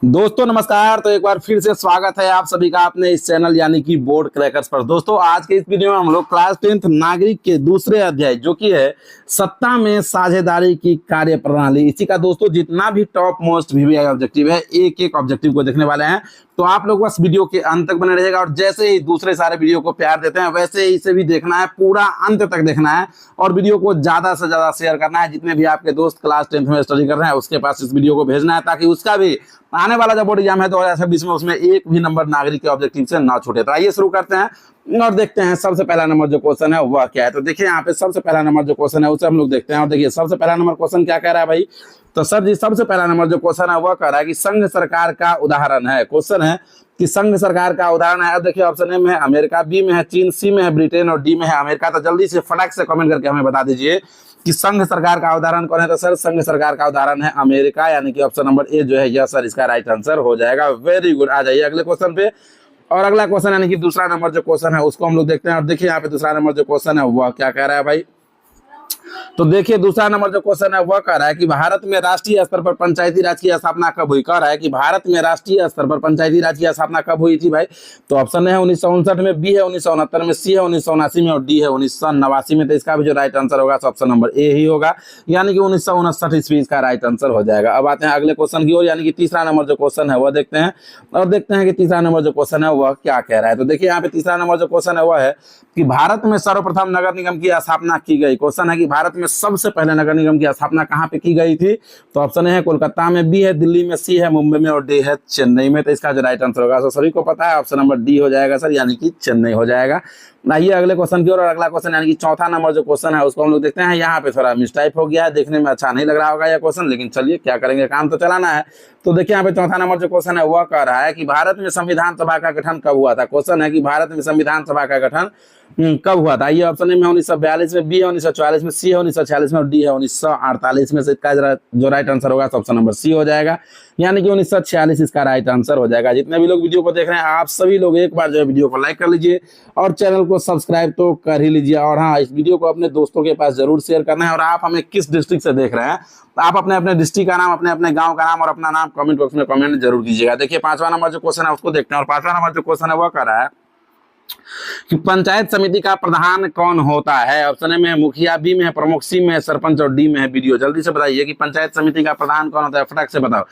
दोस्तों नमस्कार। तो एक बार फिर से स्वागत है आप सभी का अपने इस चैनल यानी कि बोर्ड क्रैकर्स पर। दोस्तों आज के इस वीडियो में हम लोग क्लास 10th नागरिक के दूसरे अध्याय जो कि है सत्ता में साझेदारी की कार्य प्रणाली, इसी का दोस्तों जितना भी टॉप मोस्ट वीवीआई ऑब्जेक्टिव है एक एक ऑब्जेक्टिव को देखने वाले हैं। तो आप लोग बस वीडियो के अंत तक बने रहेगा और जैसे ही दूसरे सारे वीडियो को प्यार देते हैं वैसे ही इसे भी देखना है, पूरा अंत तक देखना है और वीडियो को ज्यादा से ज्यादा शेयर करना है। जितने भी आपके दोस्त क्लास 10th में स्टडी कर रहे हैं उसके पास इस वीडियो को भेजना है ताकि उसका भी आने वाला जो बोर्ड एग्जाम है 2026 में उसमें एक भी नंबर नागरिक के ऑब्जेक्टिव से ना छूटे। तो आइए शुरू करते हैं और देखते हैं सबसे पहला नंबर जो क्वेश्चन है वह क्या है। तो देखिए यहाँ पे सबसे पहला नंबर जो क्वेश्चन है उसे हम लोग देखते हैं और देखिए सबसे पहला नंबर क्वेश्चन क्या कह रहा है भाई। तो सर जी सबसे पहला नंबर जो क्वेश्चन है वह कह रहा है कि संघ सरकार का उदाहरण है। क्वेश्चन है कि संघ सरकार का उदाहरण है। अब देखिए ऑप्शन ए में है अमेरिका, बी में है चीन, सी में है ब्रिटेन और डी में है अमेरिका। तो जल्दी से फटाक से कमेंट करके हमें बता दीजिए कि संघ सरकार का उदाहरण कौन है। तो सर संघ सरकार का उदाहरण है अमेरिका, यानी कि ऑप्शन नंबर ए जो है यह सर इसका राइट आंसर हो जाएगा। Very good. आ जाइए अगले क्वेश्चन पे। और अगला क्वेश्चन यानी कि दूसरा नंबर जो क्वेश्चन है उसको हम लोग देखते हैं और देखिए यहाँ पे दूसरा नंबर जो क्वेश्चन है वह क्या कह रहा है भाई। तो देखिए दूसरा नंबर जो क्वेश्चन है वह कह रहा है कि भारत में राष्ट्रीय स्तर पर पंचायती राज की स्थापना कब हुई। कह रहा है कि भारत में राष्ट्रीय स्तर पर पंचायती राज की स्थापना कब हुई थी भाई। तो ऑप्शन है 1959 में, बी है 1969 में, सी है 1979 में और डी है 1989 में। तो इसका भी जो राइट आंसर होगा ऑप्शन नंबर ए ही होगा, यानी कि 1959 ईस्वी इसका राइट आंसर हो जाएगा। अब आते हैं अगले क्वेश्चन की ओर, यानी कि तीसरा नंबर जो क्वेश्चन है वह देखते हैं और देखते हैं कि तीसरा नंबर जो क्वेश्चन है वह क्या कह रहा है। तो देखिए यहाँ पे तीसरा नंबर जो क्वेश्चन है वह है कि भारत में सर्वप्रथम नगर निगम की स्थापना की गई। क्वेश्चन है कि भारत में सबसे पहले नगर निगम की स्थापना कहां पे की गई थी। तो ऑप्शन है कोलकाता में, बी है दिल्ली में, सी है मुंबई में और डी है चेन्नई में। तो इसका जो राइट आंसर होगा तो सभी को पता है ऑप्शन नंबर डी हो जाएगा सर, यानी कि चेन्नई हो जाएगा। आइए अगले क्वेश्चन की ओर। और अगला क्वेश्चन यानी कि चौथा नंबर जो क्वेश्चन है उसको हम लोग देखते हैं। यहाँ पे थोड़ा मिसटाइप हो गया है, देखने में अच्छा नहीं लग रहा होगा यह क्वेश्चन, लेकिन चलिए क्या करेंगे, काम तो चलाना है। तो देखिए यहाँ पे चौथा नंबर जो क्वेश्चन है वह कह रहा है कि भारत में संविधान सभा का गठन कब हुआ था। क्वेश्चन है कि भारत में संविधान सभा का गठन कब हुआ था। ये ऑप्शन में 1942 में, बी है 1944 में, सी है 1946 में और डी है 1948 में। से इसका जो राइट आंसर होगा ऑप्शन नंबर सी हो जाएगा, यानी कि 1946 इसका राइट आंसर हो जाएगा। जितने भी लोग वीडियो को देख रहे हैं आप सभी लोग एक बार जो है वीडियो को लाइक कर लीजिए और चैनल को सब्सक्राइब तो कर ही लीजिए। और हाँ, इस वीडियो को अपने दोस्तों के पास जरूर शेयर करना है। और आप हमें किस डिस्ट्रिक्ट से देख रहे हैं आप अपने अपने डिस्ट्रिक्ट का नाम, अपने अपने गांव का नाम और अपना नाम कमेंट बॉक्स में कमेंट जरूर कीजिएगा। देखिए पांचवा नंबर जो क्वेश्चन है उसको देखते हैं और पांचवा नंबर जो क्वेश्चन है वह कर रहा है कि पंचायत समिति का प्रधान कौन होता है। ऑप्शन ए में है मुखिया, बी में है प्रमुख, सी में है सरपंच और डी में है वीडियो। जल्दी से बताइए कि पंचायत समिति का प्रधान कौन होता है, फटाक से बताओ।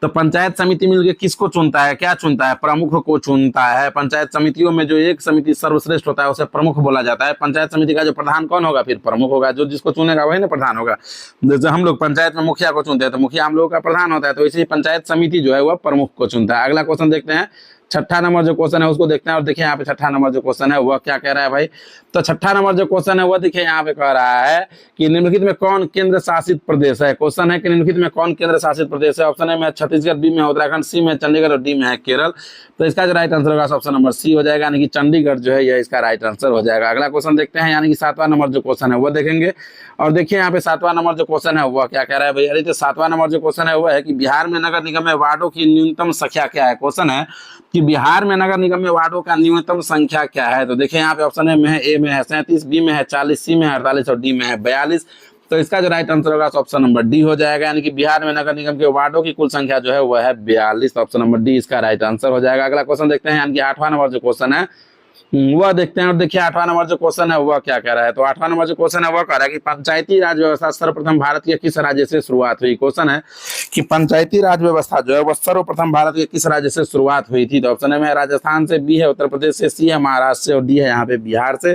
तो पंचायत समिति मिलकर किसको चुनता है, क्या चुनता है, प्रमुख को चुनता है। पंचायत समितियों में जो एक समिति सर्वश्रेष्ठ होता है उसे प्रमुख बोला जाता है। पंचायत समिति का जो प्रधान कौन होगा, फिर प्रमुख होगा। जो जिसको चुनेगा वही ना प्रधान होगा। जैसे हम लोग पंचायत में मुखिया को चुनते हैं तो मुखिया हम लोग का प्रधान होता है, तो इसी पंचायत समिति जो है वह प्रमुख को चुनता है। अगला क्वेश्चन देखते हैं, छठा नंबर जो क्वेश्चन है उसको देखते हैं और देखिए यहाँ पे छठा नंबर जो क्वेश्चन है वह क्या कह रहा है भाई। तो छठा नंबर जो क्वेश्चन है वह देखिए यहाँ पे कह रहा है कि निम्नलिखित में कौन केंद्र शासित प्रदेश है। क्वेश्चन है कि निम्नलिखित में कौन केंद्र शासित प्रदेश है। ऑप्शन है में छत्तीसगढ़, बी में उत्तराखंड, सी में चंडीगढ़ और डी में है केरल। तो इसका जो राइट आंसर होगा ऑप्शन नंबर सी हो जाएगा, यानी कि चंडीगढ़ जो है यह इसका राइट आंसर हो जाएगा। अगला क्वेश्चन देखते हैं, यानी कि सातवां नंबर जो क्वेश्चन है वह देखेंगे और देखिए यहाँ पे सातवां नंबर जो क्वेश्चन है वह क्या कह रहा है भैया। तो सातवां नंबर जो क्वेश्चन है वह है कि बिहार में नगर निगम में वार्डों की न्यूनतम संख्या क्या है। क्वेश्चन है कि बिहार में नगर निगम में वार्डों का न्यूनतम संख्या क्या है। तो देखिए यहाँ पे ऑप्शन में है ए में है 37, बी में है 40, सी में है 48 और डी में है 42। तो इसका जो राइट आंसर होगा ऑप्शन नंबर डी हो जाएगा, यानी कि बिहार में नगर निगम के वार्डों की कुल संख्या जो है वह है 42। ऑप्शन नंबर डी इसका राइट आंसर हो जाएगा। अगला क्वेश्चन देखते हैं, यानी कि आठवां नंबर जो क्वेश्चन है वह देखते हैं और देखिए आठवां नंबर जो क्वेश्चन है वह क्या कह रहा है। तो आठवां नंबर जो क्वेश्चन है वह कह रहा है कि पंचायती राज व्यवस्था सर्वप्रथम भारत के किस राज्य से शुरुआत हुई। क्वेश्चन है कि पंचायती राज व्यवस्था जो है वह सर्वप्रथम भारत के किस राज्य से शुरुआत हुई थी। तो ऑप्शन में है राजस्थान से, बी है उत्तर प्रदेश से, सी है महाराष्ट्र से और डी है यहाँ पे बिहार से।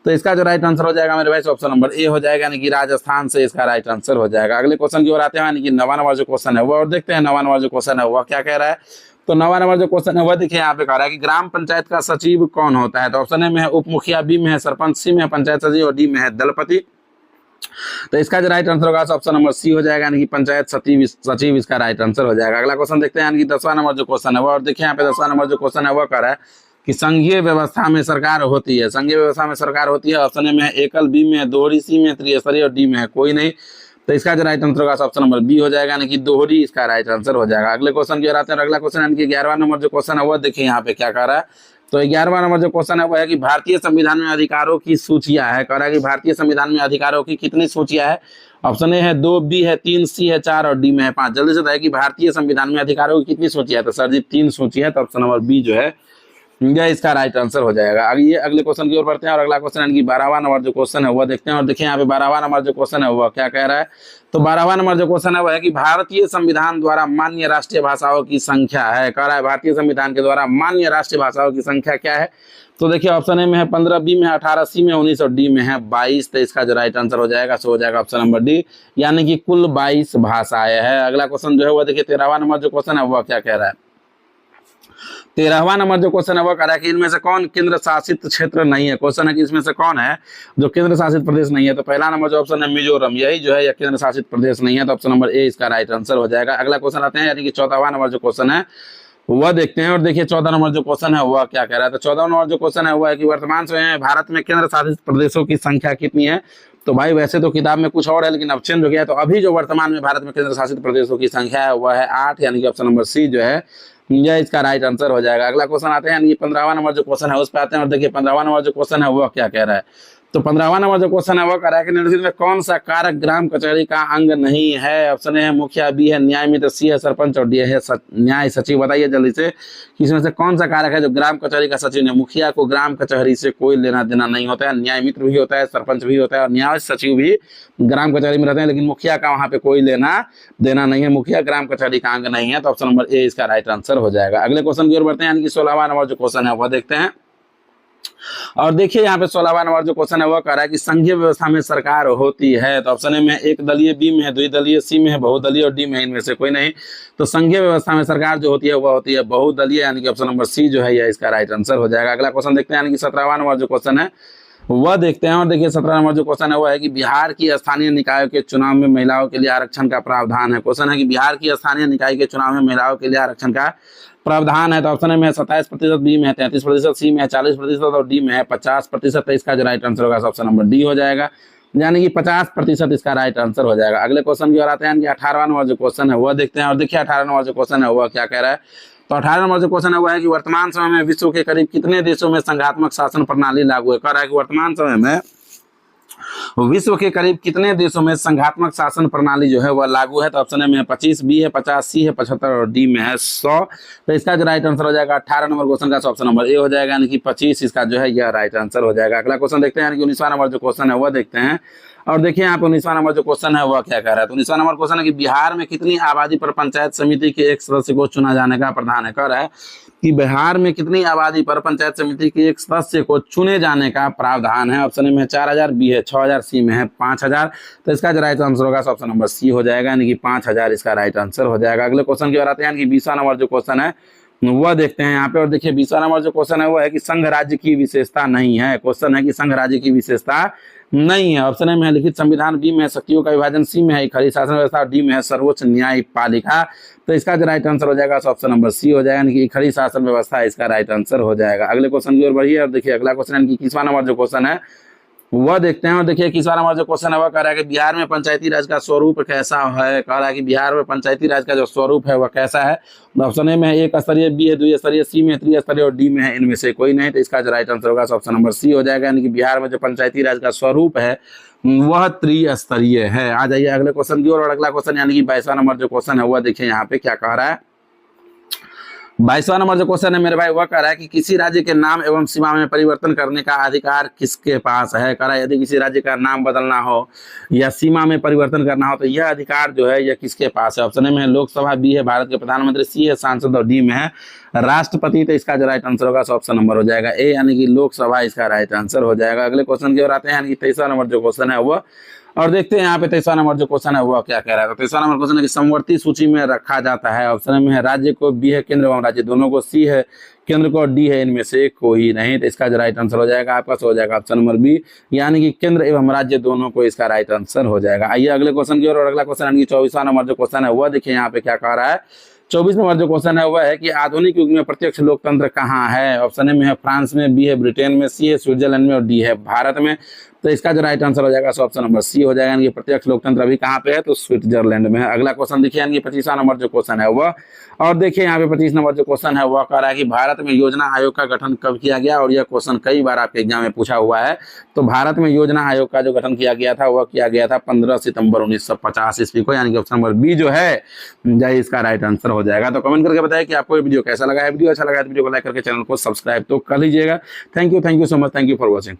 तो इसका जो राइट आंसर हो जाएगा मेरे भाई ऑप्शन नंबर ए हो जाएगा, यानी कि राजस्थान से इसका राइट आंसर हो जाएगा। अगले क्वेश्चन की ओर आते हैं, यानी कि नवा नंबर जो क्वेश्चन है वह और देखते हैं नवा नंबर जो क्वेश्चन है वह क्या कह रहा है। तो नवा नंबर जो क्वेश्चन है वह देखिए यहाँ पे कह रहा है कि ग्राम पंचायत का सचिव कौन होता है। तो ऑप्शन ए में है उप मुखिया, बी में है सरपंच, सी में है पंचायत सचिव और डी में है दलपति। तो इसका जो राइट आंसर होगा ऑप्शन नंबर सी हो जाएगा, यानी कि पंचायत सचिव इसका राइट आंसर हो जाएगा। अगला क्वेश्चन देखते हैं, यानी कि 10वां नंबर जो क्वेश्चन है वह और देखिए यहाँ पे 10वां नंबर जो क्वेश्चन है वह कह रहा है कि संघीय व्यवस्था में सरकार होती है। संघीय व्यवस्था में सरकार होती है। ऑप्शन ए में है एकल, बी में है दोहरी, सी में है त्रिस्तरीय और डी में है कोई नहीं। तो इसका जो राइट आंसर होगा ऑप्शन नंबर बी हो जाएगा, यानी कि दोहरी इसका राइट आंसर हो जाएगा। अगले क्वेश्चन की ओर आते हैं। अगला क्वेश्चन यानी कि 11वां नंबर जो क्वेश्चन है वह देखिए यहाँ पे क्या कह रहा है तो 11वां नंबर जो क्वेश्चन है वो है कि भारतीय संविधान में अधिकारों की सूचियां है। कह रहा है कि भारतीय संविधान में अधिकारों की कितनी सूचियां है। ऑप्शन ए है 2, बी है 3, सी है 4 और डी में है 5। जल्दी से बताइए कि भारतीय संविधान में अधिकारों की कितनी सूचियां है। तो सर जी 3 सूची है, तो ऑप्शन नंबर बी जो है यह इसका राइट आंसर हो जाएगा। आगे अगले क्वेश्चन की ओर बढ़ते हैं और अगला क्वेश्चन यानी कि 12वां नंबर जो क्वेश्चन है वह देखते हैं। और देखिए यहाँ पे 12वां नंबर जो क्वेश्चन है वह क्या कह रहा है। तो 12वां नंबर जो क्वेश्चन है वह है कि भारतीय संविधान द्वारा मान्य राष्ट्रीय भाषाओं की संख्या है। कह रहा है भारतीय संविधान के द्वारा मान्य राष्ट्रीय भाषाओं की संख्या क्या है। तो देखिए ऑप्शन ए में है 15, बी में है 18, सी में 19 और डी में है 22। तो इसका जो राइट आंसर हो जाएगा सो हो जाएगा ऑप्शन नंबर डी, यानी कि कुल 22 भाषाएं है। अगला क्वेश्चन जो है वह देखिए 13वां नंबर जो क्वेश्चन है वह क्या कह रहा है। 13वां नंबर जो क्वेश्चन है वो कह रहा है कि इनमें से कौन केंद्र शासित क्षेत्र नहीं है। क्वेश्चन है कि इसमें से कौन है जो केंद्र शासित प्रदेश नहीं है। तो पहला नंबर जो ऑप्शन है मिजोरम, यही जो है या केंद्र शासित प्रदेश नहीं है। तो ऑप्शन नंबर ए इसका राइट आंसर हो जाएगा। अगला क्वेश्चन आते हैं यानी कि 14वां नंबर जो क्वेश्चन है वह देखते हैं। और देखिए 14 नंबर जो क्वेश्चन है वह क्या कह रहा है। तो 14 नंबर जो क्वेश्चन है वह है कि वर्तमान समय में भारत में केंद्र शासित प्रदेशों की संख्या कितनी है। तो भाई वैसे तो किताब में कुछ और है लेकिन अब चेंज हो गया है। तो अभी जो वर्तमान में भारत में केंद्र शासित प्रदेशों की संख्या है वह है 8, यानी कि ऑप्शन नंबर सी जो है यह इसका राइट आंसर हो जाएगा। अगला क्वेश्चन आते हैं यानी कि 15वां नंबर जो क्वेश्चन है उस पर आते हैं। और देखिए 15वां नंबर जो क्वेश्चन है वह क्या कह रहा है। तो 15वां नंबर जो क्वेश्चन है वह कह रहा है कि निम्नलिखित में कौन सा कारक ग्राम कचहरी का अंग नहीं है। ऑप्शन ए है मुखिया, बी है न्याय मित्र, सी है सरपंच और डी है न्याय सचिव। बताइए जल्दी से कि इसमें से कौन सा कारक है जो ग्राम कचहरी का सचिव है। मुखिया को ग्राम कचहरी से कोई लेना देना नहीं होता है, न्याय मित्र भी होता है, सरपंच भी होता है और न्याय सचिव भी ग्राम कचहरी में रहते हैं, लेकिन मुखिया का वहां पे कोई लेना देना नहीं है। मुखिया ग्राम कचहरी का अंग नहीं है। तो ऑप्शन नंबर ए इसका राइट आंसर हो जाएगा। अगले क्वेश्चन की ओर बढ़ते हैं यानी कि 16वां नंबर जो क्वेश्चन है वह देखते हैं। और देखिए यहाँ पे 16वां नंबर जो क्वेश्चन है वो कह रहा है कि संघीय व्यवस्था में सरकार होती है। तो ऑप्शन ए में एक दलीय, बी में है द्विदलीय, सी में है बहुदलीय और डी में इनमें से कोई नहीं। तो संघीय व्यवस्था में सरकार जो होती है वह होती है बहुदलीय, यानी कि ऑप्शन नंबर सी जो है यह इसका राइट आंसर हो जाएगा। अगला क्वेश्चन देखते हैं यानी कि 17वां नंबर जो क्वेश्चन है वह देखते हैं। और देखिए 17 नंबर जो क्वेश्चन है वह है कि बिहार की स्थानीय निकायों के चुनाव में महिलाओं के लिए आरक्षण का प्रावधान है। क्वेश्चन है कि बिहार की स्थानीय निकाय के चुनाव में महिलाओं के लिए आरक्षण का प्रावधान है। तो ऑप्शन ए में 27%, बी में है 33%, सी में है 40% और डी में है 50%। तो इसका जो राइट आंसर होगा ऑप्शन नंबर डी हो जाएगा, यानी कि 50% इसका राइट आंसर हो जाएगा। अगले क्वेश्चन की ओर आते हैं कि 18वां नंबर जो क्वेश्चन है वह देखते हैं। और देखिए 18 नंबर जो क्वेश्चन है वह क्या कह रहा है। तो 18 नंबर जो क्वेश्चन है वह है कि वर्तमान समय में विश्व के करीब कितने देशों में संघात्मक शासन प्रणाली लागू है। कह रहा है कि वर्तमान समय में विश्व के करीब कितने देशों में संघात्मक शासन प्रणाली जो है वह लागू है। तो ऑप्शन ए में है 25, बी है 50, सी है 75 और डी में है 100। तो इसका जो राइट आंसर हो जाएगा 18 नंबर क्वेश्चन का ऑप्शन नंबर ए हो जाएगा, यानी कि 25 इसका जो है यह राइट आंसर हो जाएगा। अगला क्वेश्चन देखते हैं यानी कि 19वां नंबर जो क्वेश्चन है वह देखते हैं। और देखिए यहाँ पे 19वां नंबर जो क्वेश्चन है वह क्या कह रहा है। तो 19वां नंबर क्वेश्चन है कि बिहार में कितनी आबादी पर पंचायत समिति के एक सदस्य को चुना जाने का प्रावधान है। कह रहा है कि बिहार में कितनी आबादी पर पंचायत समिति के एक सदस्य को चुने जाने का प्रावधान है। ऑप्शन ए में 4000, बी है 6000, सी में है 5000। तो इसका जो राइट आंसर होगा ऑप्शन नंबर सी हो जाएगा, यानी कि 5000 इसका राइट आंसर हो जाएगा। अगले क्वेश्चन की ओर आते हैं यानी कि 20वां नंबर जो क्वेश्चन है वह देखते हैं यहाँ पे। और देखिए 20वां नंबर जो क्वेश्चन है वो है कि संघ राज्य की विशेषता नहीं है। क्वेश्चन है कि संघ राज्य की विशेषता नहीं है। ऑप्शन ए में है लिखित संविधान, बी में है शक्तियों का विभाजन, सी में है खड़ी शासन व्यवस्था और डी में है सर्वोच्च न्यायपालिका। तो इसका जो राइट आंसर हो जाएगा ऑप्शन नंबर सी हो जाएगा, यानी कि खड़ी शासन व्यवस्था इसका राइट आंसर हो जाएगा। अगले क्वेश्चन की ओर बढ़िए और देखिए अगला क्वेश्चन यानी कि 21वां नंबर जो क्वेश्चन है वह देखते हैं। और देखिए 21वां नंबर जो क्वेश्चन है वह कह रहा है कि बिहार में पंचायती राज का स्वरूप कैसा है। कह रहा है कि बिहार में पंचायती राज का जो स्वरूप है वह कैसा है। ऑप्शन ए में है एक स्तरीय, बी है द्विस्तरीय, सी में त्रिस्तरीय और डी में है इनमें से कोई नहीं। तो इसका जो राइट आंसर होगा ऑप्शन नंबर सी हो जाएगा, यानी कि बिहार में जो पंचायती राज का स्वरूप है वह त्रिस्तरीय है। आ जाइए अगले क्वेश्चन की ओर। और अगला क्वेश्चन यानी कि 22वां नंबर जो क्वेश्चन है वह देखिए यहाँ पे क्या कह रहा है। 22वां नंबर जो क्वेश्चन है मेरे भाई वह कह रहा है कि किसी राज्य के नाम एवं सीमा में परिवर्तन करने का अधिकार किसके पास है। कह रहा है यदि किसी राज्य का नाम बदलना हो या सीमा में परिवर्तन करना हो तो यह अधिकार जो है यह किसके पास है। ऑप्शन ए में है लोकसभा, बी है भारत के प्रधानमंत्री, सी है सांसद और डी में है राष्ट्रपति। तो इसका जो राइट आंसर होगा ऑप्शन नंबर हो जाएगा ए, यानी कि लोकसभा इसका राइट आंसर हो जाएगा। अगले क्वेश्चन की ओर आते हैं यानी कि 23वां नंबर जो क्वेश्चन है वह। और देखते हैं यहाँ पे 23वां नंबर जो क्वेश्चन है वह क्या कह रहा है। तो 23वां नंबर क्वेश्चन है कि समवर्ती सूची में रखा जाता है। ऑप्शन में है राज्य को, बी है केंद्र एवं राज्य दोनों को, सी है केंद्र को और डी है इनमें से कोई नहीं। तो इसका जो राइट आंसर हो जाएगा आपका हो जाएगा ऑप्शन नंबर बी, यानी कि केंद्र एवं राज्य दोनों को इसका राइट आंसर हो जाएगा। आइए अगले क्वेश्चन की ओर। और अगला क्वेश्चन यानी कि 24वां नंबर जो क्वेश्चन है वह देखिए यहाँ पे क्या कह रहा है। 24 नंबर जो क्वेश्चन है वह है कि आधुनिक युग में प्रत्यक्ष लोकतंत्र कहाँ है। ऑप्शन ए में है फ्रांस में, बी है ब्रिटेन में, सी है स्विट्जरलैंड में और डी है भारत में। तो इसका जो राइट आंसर हो जाएगा सो ऑप्शन नंबर सी हो जाएगा, यानी कि प्रत्यक्ष लोकतंत्र अभी कहाँ पे है, तो स्विट्जरलैंड में है। अगला क्वेश्चन देखिए, यानी 25वां नंबर जो क्वेश्चन है वह, और देखिए यहाँ पे 25 नंबर जो क्वेश्चन है वह कह रहा है कि भारत में योजना आयोग का गठन कब किया गया, और यह क्वेश्चन कई बार आपके एग्जाम में पूछा हुआ है। तो भारत में योजना आयोग का जो गठन किया गया था वह किया गया था 15 सितंबर 1950 ईस्वी को, यानी कि ऑप्शन नंबर बी जो है यही इसका राइट आंसर हो जाएगा। तो कमेंट करके बताएं कि आपको ये वीडियो कैसा लगा है। वीडियो अच्छा लगा है तो वीडियो को लाइक करके चैनल को सब्सक्राइब तो कर लीजिएगा। Thank you so much, thank you for watching.